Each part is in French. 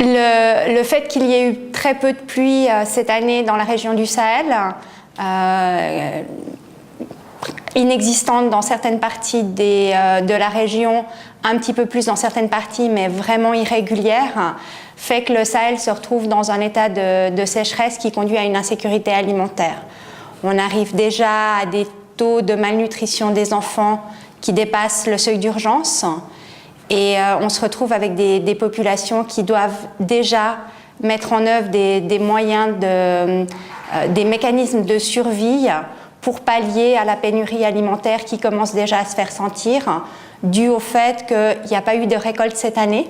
Le fait qu'il y ait eu très peu de pluie cette année dans la région du Sahel, inexistante dans certaines parties de la région, un petit peu plus dans certaines parties, mais vraiment irrégulière, fait que le Sahel se retrouve dans un état de sécheresse qui conduit à une insécurité alimentaire. On arrive déjà à des taux de malnutrition des enfants qui dépassent le seuil d'urgence et on se retrouve avec des populations qui doivent déjà mettre en œuvre des moyens, des mécanismes de survie pour pallier à la pénurie alimentaire qui commence déjà à se faire sentir, dû au fait qu'il n'y a pas eu de récolte cette année.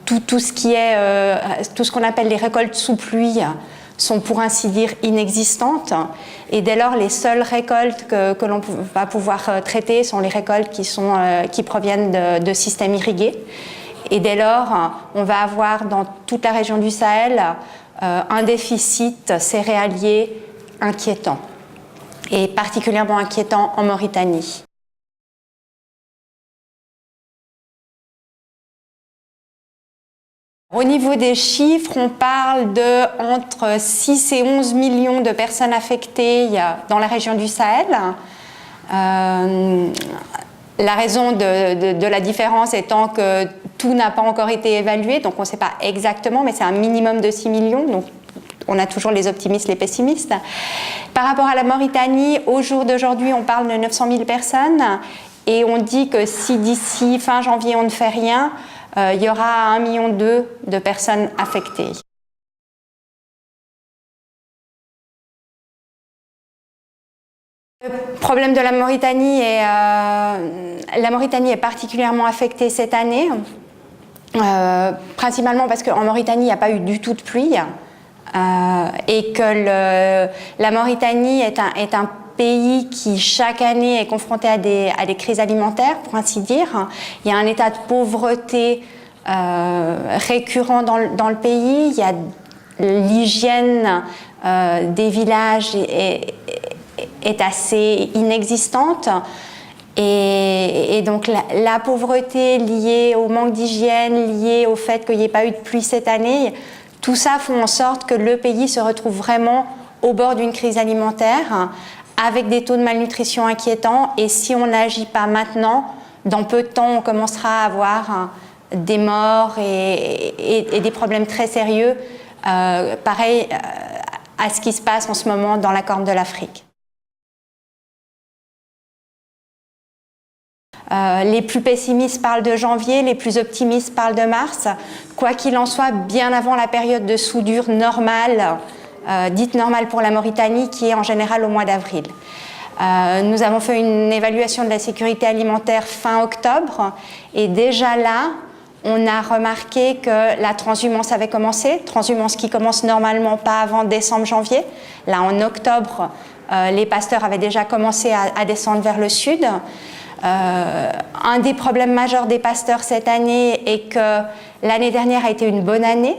Tout ce qu'on appelle les récoltes sous pluie sont pour ainsi dire inexistantes, et dès lors les seules récoltes que l'on va pouvoir traiter sont les récoltes qui proviennent de systèmes irrigués. Et dès lors, on va avoir dans toute la région du Sahel un déficit céréalier inquiétant, et particulièrement inquiétant en Mauritanie. Au niveau des chiffres, on parle de entre 6 et 11 millions de personnes affectées dans la région du Sahel. La raison de la différence étant que tout n'a pas encore été évalué, donc on ne sait pas exactement, mais c'est un minimum de 6 millions, donc on a toujours les optimistes, les pessimistes. Par rapport à la Mauritanie, au jour d'aujourd'hui, on parle de 900 000 personnes, et on dit que si d'ici fin janvier on ne fait rien, il y aura 1,2 million de personnes affectées. Le problème de la Mauritanie est particulièrement affectée cette année, principalement parce qu'en Mauritanie, il n'y a pas eu du tout de pluie, et que la Mauritanie est un pays qui chaque année est confronté à des crises alimentaires, pour ainsi dire. Il y a un état de pauvreté récurrent dans le pays. Il y a l'hygiène des villages est assez inexistante. Et donc la pauvreté liée au manque d'hygiène, liée au fait qu'il n'y ait pas eu de pluie cette année, tout ça fait en sorte que le pays se retrouve vraiment au bord d'une crise alimentaire, avec des taux de malnutrition inquiétants, et si on n'agit pas maintenant, dans peu de temps, on commencera à avoir des morts et des problèmes très sérieux, pareil à ce qui se passe en ce moment dans la Corne de l'Afrique. Les plus pessimistes parlent de janvier, les plus optimistes parlent de mars. Quoi qu'il en soit, bien avant la période de soudure normale, dite normale pour la Mauritanie, qui est en général au mois d'avril. Nous avons fait une évaluation de la sécurité alimentaire fin octobre, et déjà là, on a remarqué que la transhumance avait commencé, transhumance qui commence normalement pas avant décembre-janvier. Là, en octobre, les pasteurs avaient déjà commencé à descendre vers le sud. Un des problèmes majeurs des pasteurs cette année est que l'année dernière a été une bonne année.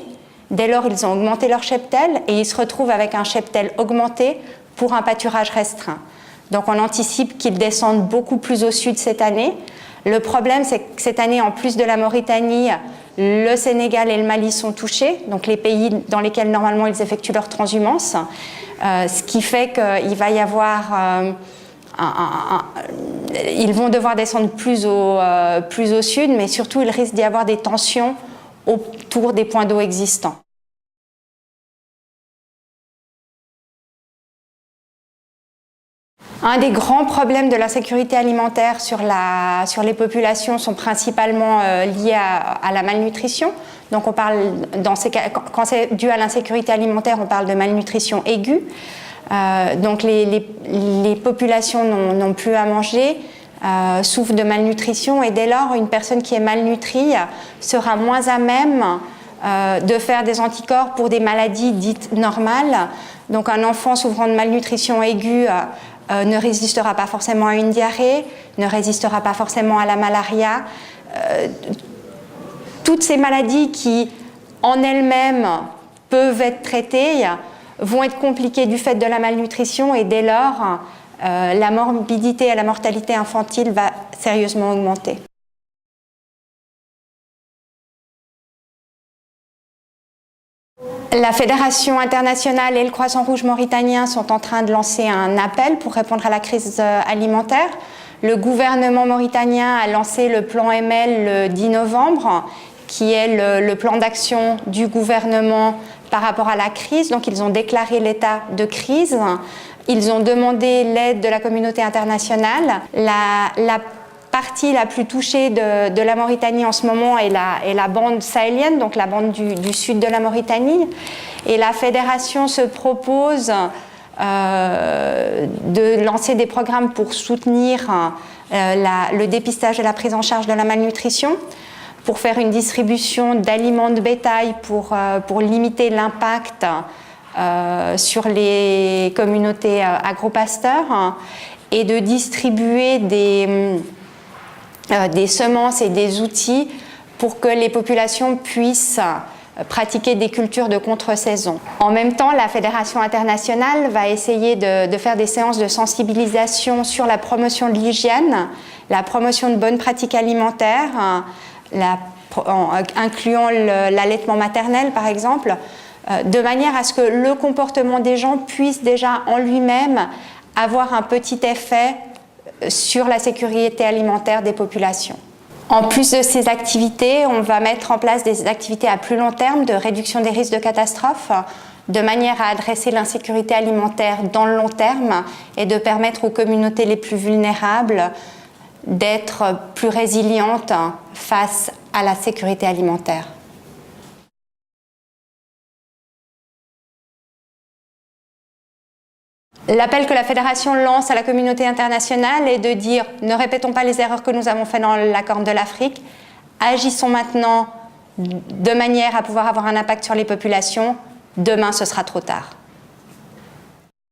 Dès lors, ils ont augmenté leur cheptel, et ils se retrouvent avec un cheptel augmenté pour un pâturage restreint. Donc on anticipe qu'ils descendent beaucoup plus au sud cette année. Le problème, c'est que cette année, en plus de la Mauritanie, le Sénégal et le Mali sont touchés, donc les pays dans lesquels normalement ils effectuent leur transhumance, ce qui fait qu'il va y avoir... ils vont devoir descendre plus au sud, mais surtout il risque d'y avoir des tensions autour des points d'eau existants. Un des grands problèmes de la sécurité alimentaire sur les populations sont principalement liés à la malnutrition. Donc on parle, quand c'est dû à l'insécurité alimentaire, on parle de malnutrition aiguë. Donc les populations n'ont plus à manger, souffrent de malnutrition, et dès lors, une personne qui est malnutrie sera moins à même de faire des anticorps pour des maladies dites normales. Donc un enfant souffrant de malnutrition aiguë ne résistera pas forcément à une diarrhée, ne résistera pas forcément à la malaria. Toutes ces maladies qui, en elles-mêmes, peuvent être traitées, vont être compliquées du fait de la malnutrition, et dès lors, la morbidité et la mortalité infantile va sérieusement augmenter. La Fédération internationale et le Croissant Rouge mauritanien sont en train de lancer un appel pour répondre à la crise alimentaire. Le gouvernement mauritanien a lancé le plan ML le 10 novembre, qui est le plan d'action du gouvernement par rapport à la crise. Donc ils ont déclaré l'état de crise. Ils ont demandé l'aide de la communauté internationale. La partie la plus touchée de la Mauritanie en ce moment est la bande sahélienne, donc la bande du sud de la Mauritanie. Et la fédération se propose de lancer des programmes pour soutenir le dépistage et la prise en charge de la malnutrition, pour faire une distribution d'aliments de bétail pour limiter l'impact sur les communautés agropasteurs, et de distribuer des semences et des outils pour que les populations puissent pratiquer des cultures de contre-saison. En même temps, la Fédération internationale va essayer de faire des séances de sensibilisation sur la promotion de l'hygiène, la promotion de bonnes pratiques alimentaires, incluant l'allaitement maternel par exemple, de manière à ce que le comportement des gens puisse déjà en lui-même avoir un petit effet sur la sécurité alimentaire des populations. En plus de ces activités, on va mettre en place des activités à plus long terme de réduction des risques de catastrophes, de manière à adresser l'insécurité alimentaire dans le long terme et de permettre aux communautés les plus vulnérables d'être plus résilientes face à la sécurité alimentaire. L'appel que la Fédération lance à la communauté internationale est de dire « Ne répétons pas les erreurs que nous avons faites dans la Corne de l'Afrique, agissons maintenant de manière à pouvoir avoir un impact sur les populations, demain ce sera trop tard ».